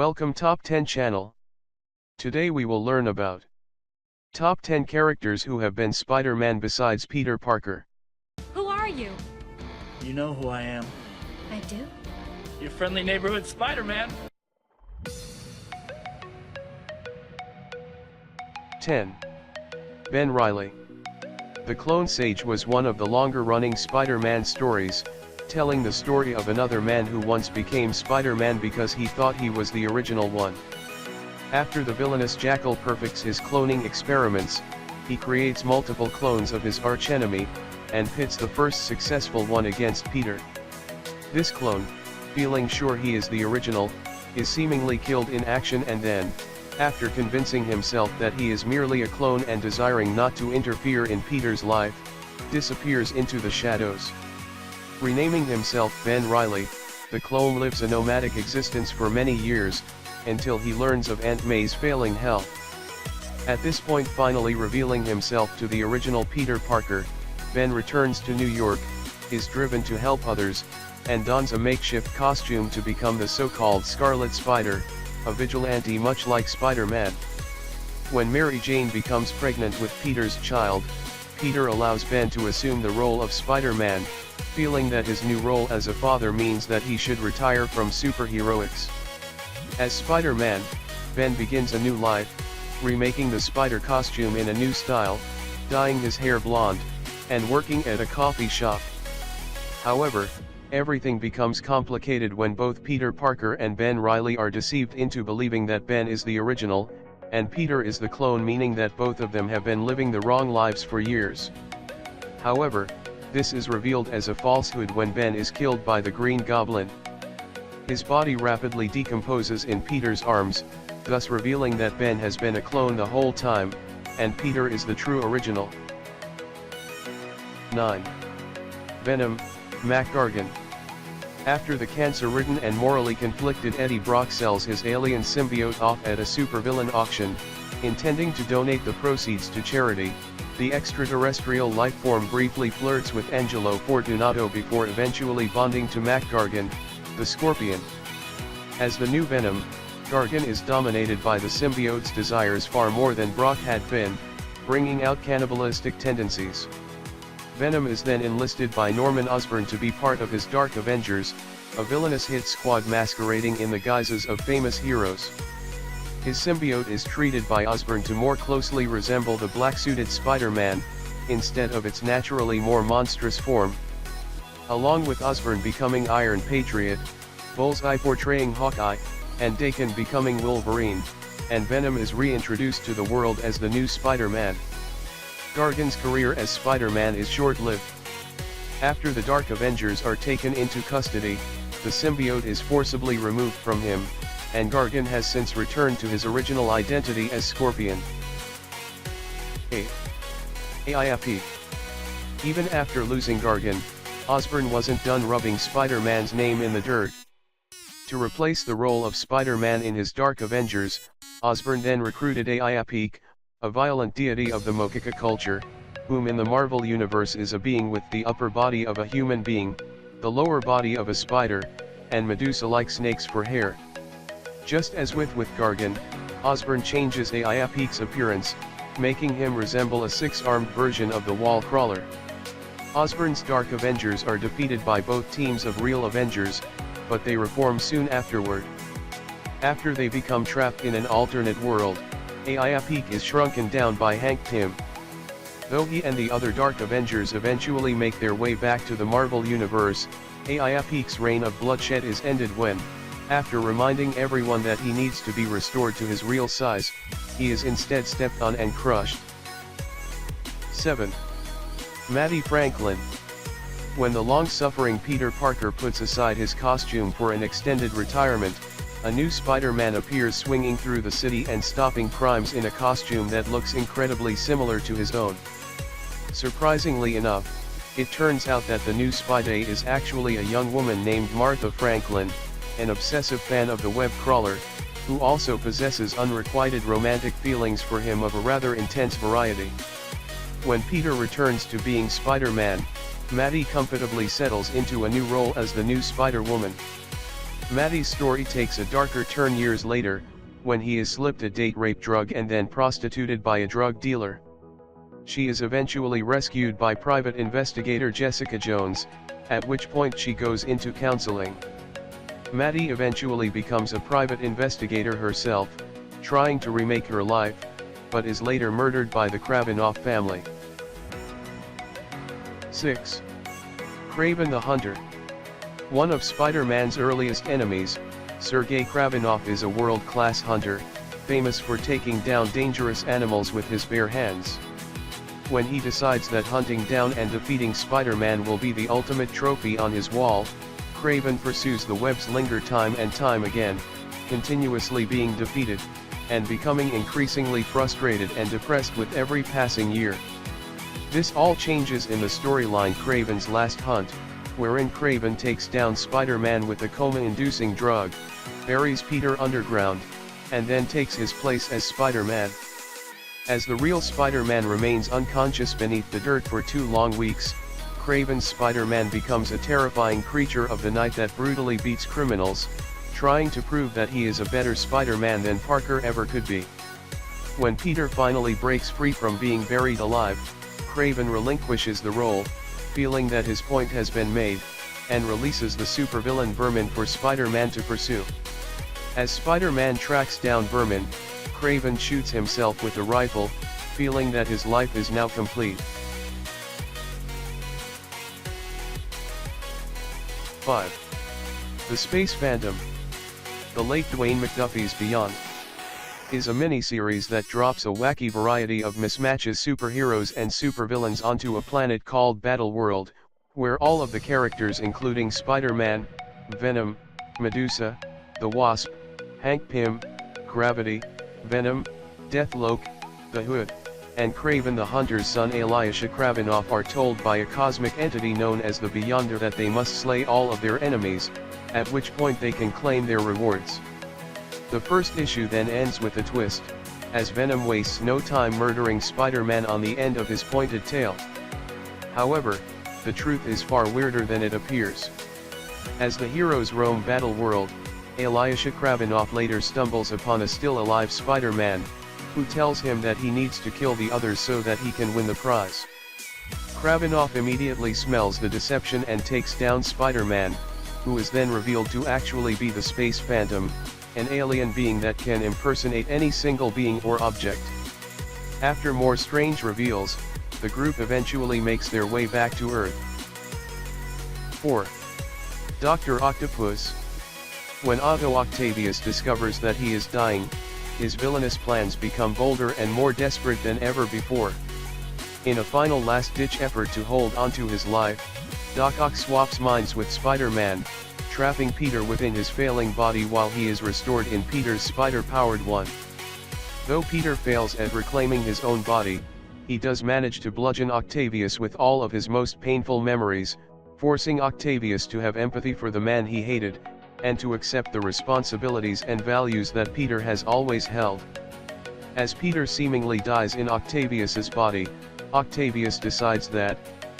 Welcome Top 10 channel. Today we will learn about Top 10 characters who have been Spider-Man besides Peter Parker. Who are you? You know who I am. I do. Your friendly neighborhood Spider-Man. 10. Ben Reilly. The Clone Sage was one of the longer-running Spider-Man stories, telling the story of another man who once became Spider-Man because he thought he was the original one. After the villainous Jackal perfects his cloning experiments, he creates multiple clones of his archenemy, and pits the first successful one against Peter. This clone, feeling sure he is the original, is seemingly killed in action and then, after convincing himself that he is merely a clone and desiring not to interfere in Peter's life, disappears into the shadows. Renaming himself Ben Reilly, the clone lives a nomadic existence for many years, until he learns of Aunt May's failing health. At this point, finally revealing himself to the original Peter Parker, Ben returns to New York, is driven to help others, and dons a makeshift costume to become the so-called Scarlet Spider, a vigilante much like Spider-Man. When Mary Jane becomes pregnant with Peter's child, Peter allows Ben to assume the role of Spider-Man, feeling that his new role as a father means that he should retire from superheroics. As Spider-Man, Ben begins a new life, remaking the spider costume in a new style, dyeing his hair blonde, and working at a coffee shop. However, everything becomes complicated when both Peter Parker and Ben Reilly are deceived into believing that Ben is the original, and Peter is the clone, meaning that both of them have been living the wrong lives for years. However, this is revealed as a falsehood when Ben is killed by the Green Goblin. His body rapidly decomposes in Peter's arms, thus revealing that Ben has been a clone the whole time, and Peter is the true original. 9. Venom, GARGAN. After the cancer-ridden and morally conflicted Eddie Brock sells his alien symbiote off at a supervillain auction, intending to donate the proceeds to charity, the extraterrestrial lifeform briefly flirts with Angelo Fortunato before eventually bonding to GARGAN, the Scorpion. As the new Venom, GARGAN is dominated by the symbiote's desires far more than Brock had been, bringing out cannibalistic tendencies. Venom is then enlisted by Norman Osborn to be part of his Dark Avengers, a villainous hit squad masquerading in the guises of famous heroes. His symbiote is treated by Osborn to more closely resemble the black-suited Spider-Man, instead of its naturally more monstrous form. Along with Osborn becoming Iron Patriot, Bullseye portraying Hawkeye, and Daken becoming Wolverine, and Venom is reintroduced to the world as the new Spider-Man. GARGAN's career as Spider-Man is short-lived. After the Dark Avengers are taken into custody, the symbiote is forcibly removed from him, and GARGAN has since returned to his original identity as Scorpion. 8. APAEC. Even after losing GARGAN, Osborn wasn't done rubbing Spider-Man's name in the dirt. To replace the role of Spider-Man in his Dark Avengers, Osborn then recruited APAEC, a violent deity of the Mokica culture, whom in the Marvel Universe is a being with the upper body of a human being, the lower body of a spider, and Medusa-like snakes for hair. Just as with GARGAN, Osborn changes APAEC's appearance, making him resemble a six-armed version of the Wall Crawler. Osborn's Dark Avengers are defeated by both teams of real Avengers, but they reform soon afterward. After they become trapped in an alternate world, APAEC is shrunken down by Hank Pym. Though he and the other Dark Avengers eventually make their way back to the Marvel Universe, APAEC's reign of bloodshed is ended when, after reminding everyone that he needs to be restored to his real size, he is instead stepped on and crushed. 7. Mattie Franklin. When the long-suffering Peter Parker puts aside his costume for an extended retirement, a new Spider-Man appears swinging through the city and stopping crimes in a costume that looks incredibly similar to his own. Surprisingly enough, it turns out that the new Spidey is actually a young woman named Martha Franklin, an obsessive fan of the web crawler, who also possesses unrequited romantic feelings for him of a rather intense variety. When Peter returns to being Spider-Man, Mattie comfortably settles into a new role as the new Spider-Woman. Mattie's story takes a darker turn years later, when he is slipped a date rape drug and then prostituted by a drug dealer. She is eventually rescued by private investigator Jessica Jones, at which point she goes into counseling. Mattie eventually becomes a private investigator herself, trying to remake her life, but is later murdered by the Kravinoff family. 6. Kraven the Hunter. One of Spider-Man's earliest enemies, Sergei Kravinoff is a world-class hunter, famous for taking down dangerous animals with his bare hands. When he decides that hunting down and defeating Spider-Man will be the ultimate trophy on his wall, Kraven pursues the web's linger time and time again, continuously being defeated, and becoming increasingly frustrated and depressed with every passing year. This all changes in the storyline Kraven's Last Hunt, wherein Kraven takes down Spider-Man with a coma-inducing drug, buries Peter underground, and then takes his place as Spider-Man. As the real Spider-Man remains unconscious beneath the dirt for 2 long weeks, Kraven's Spider-Man becomes a terrifying creature of the night that brutally beats criminals, trying to prove that he is a better Spider-Man than Parker ever could be. When Peter finally breaks free from being buried alive, Kraven relinquishes the role, feeling that his point has been made, and releases the supervillain Vermin for Spider-Man to pursue. As Spider-Man tracks down Vermin, Kraven shoots himself with a rifle, feeling that his life is now complete. 5. The Space Phantom. The late Dwayne McDuffie's Beyond is a mini-series that drops a wacky variety of mismatches superheroes and supervillains onto a planet called Battle World, where all of the characters including Spider-Man, Venom, Medusa, the Wasp, Hank Pym, Gravity, Venom, Deathlock, the Hood, and Kraven the Hunter's son Alyosha Kravinoff are told by a cosmic entity known as the Beyonder that they must slay all of their enemies, at which point they can claim their rewards. The first issue then ends with a twist, as Venom wastes no time murdering Spider-Man on the end of his pointed tail. However, the truth is far weirder than it appears. As the heroes roam Battle World, Alyosha Kravinoff later stumbles upon a still-alive Spider-Man, who tells him that he needs to kill the others so that he can win the prize. Kravinoff immediately smells the deception and takes down Spider-Man, who is then revealed to actually be the Space Phantom, an alien being that can impersonate any single being or object. After more strange reveals, the group eventually makes their way back to Earth. 4. Dr. Octopus. When Otto Octavius discovers that he is dying, his villainous plans become bolder and more desperate than ever before. In a final last-ditch effort to hold onto his life, Doc Ock swaps minds with Spider-Man, trapping Peter within his failing body while he is restored in Peter's spider-powered one. Though Peter fails at reclaiming his own body, he does manage to bludgeon Octavius with all of his most painful memories, forcing Octavius to have empathy for the man he hated, and to accept the responsibilities and values that Peter has always held. As Peter seemingly dies in Octavius's body, Octavius decides that,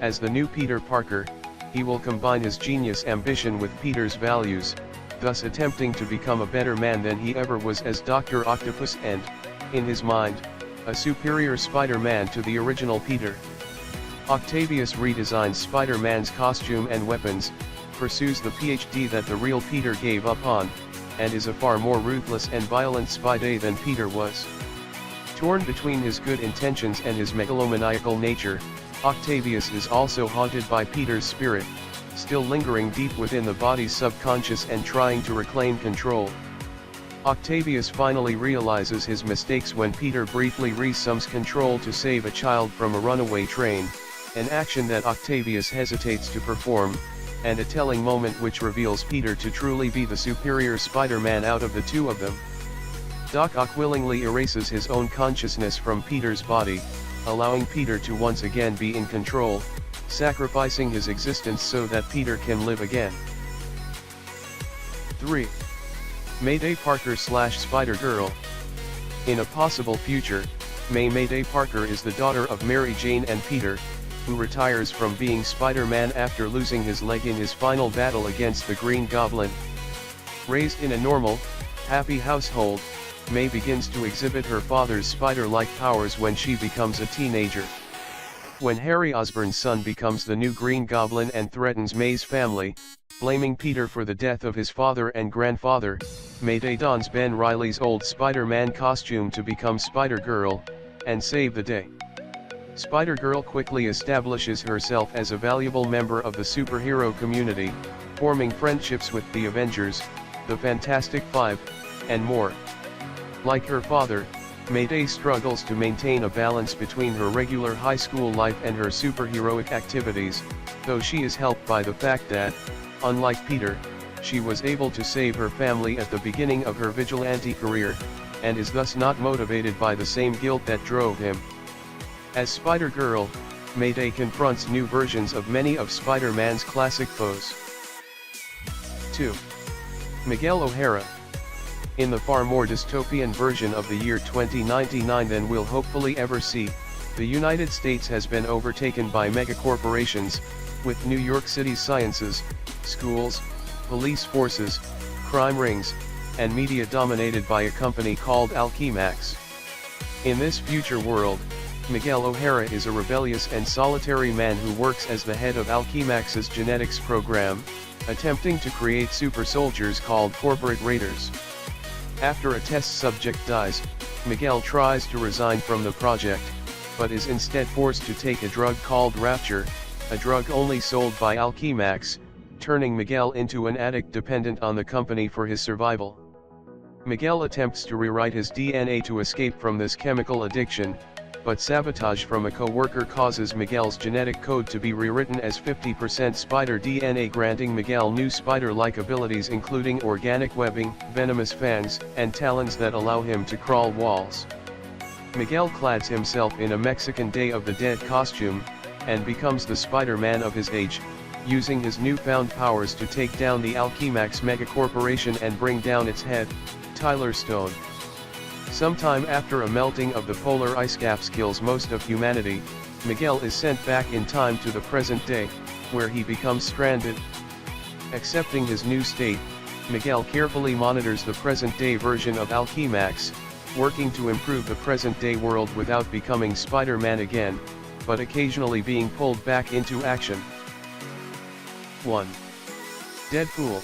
as the new Peter Parker, he will combine his genius ambition with Peter's values, thus attempting to become a better man than he ever was as Dr. Octopus and, in his mind, a superior Spider-Man to the original Peter. Octavius redesigns Spider-Man's costume and weapons, pursues the PhD that the real Peter gave up on, and is a far more ruthless and violent Spidey than Peter was. Torn between his good intentions and his megalomaniacal nature, Octavius is also haunted by Peter's spirit, still lingering deep within the body's subconscious and trying to reclaim control. Octavius finally realizes his mistakes when Peter briefly reassumes control to save a child from a runaway train, an action that Octavius hesitates to perform, and a telling moment which reveals Peter to truly be the superior Spider-Man out of the two of them. Doc Ock willingly erases his own consciousness from Peter's body, allowing Peter to once again be in control, sacrificing his existence so that Peter can live again. 3. Mayday Parker / SpiderGirl. In a possible future, Mayday Parker is the daughter of Mary Jane and Peter, who retires from being Spider-Man after losing his leg in his final battle against the Green Goblin. Raised in a normal, happy household, May begins to exhibit her father's spider-like powers when she becomes a teenager. When Harry Osborn's son becomes the new Green Goblin and threatens May's family, blaming Peter for the death of his father and grandfather, Mayday dons Ben Reilly's old Spider-Man costume to become SpiderGirl, and save the day. SpiderGirl quickly establishes herself as a valuable member of the superhero community, forming friendships with the Avengers, the Fantastic Five, and more. Like her father, Mayday struggles to maintain a balance between her regular high school life and her superheroic activities, though she is helped by the fact that, unlike Peter, she was able to save her family at the beginning of her vigilante career, and is thus not motivated by the same guilt that drove him. As Spider-Girl, Mayday confronts new versions of many of Spider-Man's classic foes. 2. Miguel OHara. In the far more dystopian version of the year 2099 than we'll hopefully ever see, the United States has been overtaken by megacorporations, with New York City's sciences, schools, police forces, crime rings, and media dominated by a company called Alchemax. In this future world, Miguel OHara is a rebellious and solitary man who works as the head of Alchemax's genetics program, attempting to create super soldiers called corporate raiders. After a test subject dies, Miguel tries to resign from the project, but is instead forced to take a drug called Rapture, a drug only sold by Alchemax, turning Miguel into an addict dependent on the company for his survival. Miguel attempts to rewrite his DNA to escape from this chemical addiction, but sabotage from a co-worker causes Miguel's genetic code to be rewritten as 50% spider DNA, granting Miguel new spider-like abilities including organic webbing, venomous fangs, and talons that allow him to crawl walls. Miguel clads himself in a Mexican Day of the Dead costume, and becomes the Spider-Man of his age, using his newfound powers to take down the Alchemax megacorporation and bring down its head, Tyler Stone. Sometime after a melting of the polar ice caps kills most of humanity, Miguel is sent back in time to the present day, where he becomes stranded. Accepting his new state, Miguel carefully monitors the present-day version of Alchemax, working to improve the present-day world without becoming Spider-Man again, but occasionally being pulled back into action. 1. Deadpool.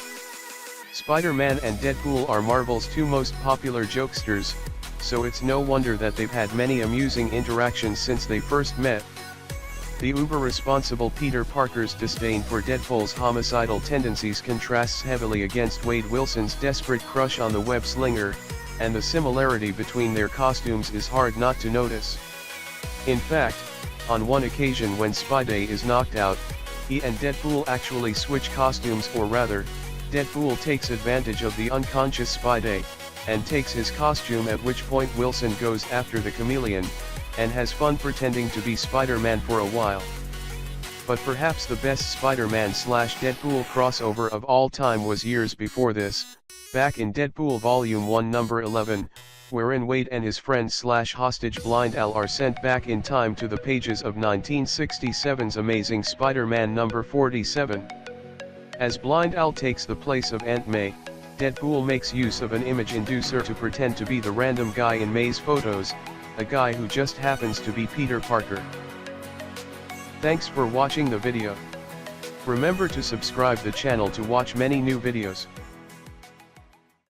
Spider-Man and Deadpool are Marvel's two most popular jokesters, so it's no wonder that they've had many amusing interactions since they first met. The uber-responsible Peter Parker's disdain for Deadpool's homicidal tendencies contrasts heavily against Wade Wilson's desperate crush on the web-slinger, and the similarity between their costumes is hard not to notice. In fact, on one occasion when Spidey is knocked out, he and Deadpool actually switch costumes, or rather, Deadpool takes advantage of the unconscious Spidey, and takes his costume, at which point Wilson goes after the chameleon, and has fun pretending to be Spider-Man for a while. But perhaps the best Spider-Man/Deadpool crossover of all time was years before this, back in Deadpool Volume 1 number 11, wherein Wade and his friend/hostage Blind Al are sent back in time to the pages of 1967's Amazing Spider-Man number 47. As Blind Al takes the place of Aunt May, Deadpool makes use of an image inducer to pretend to be the random guy in May's photos, a guy who just happens to be Peter Parker. Thanks for watching the video. Remember to subscribe the channel to watch many new videos.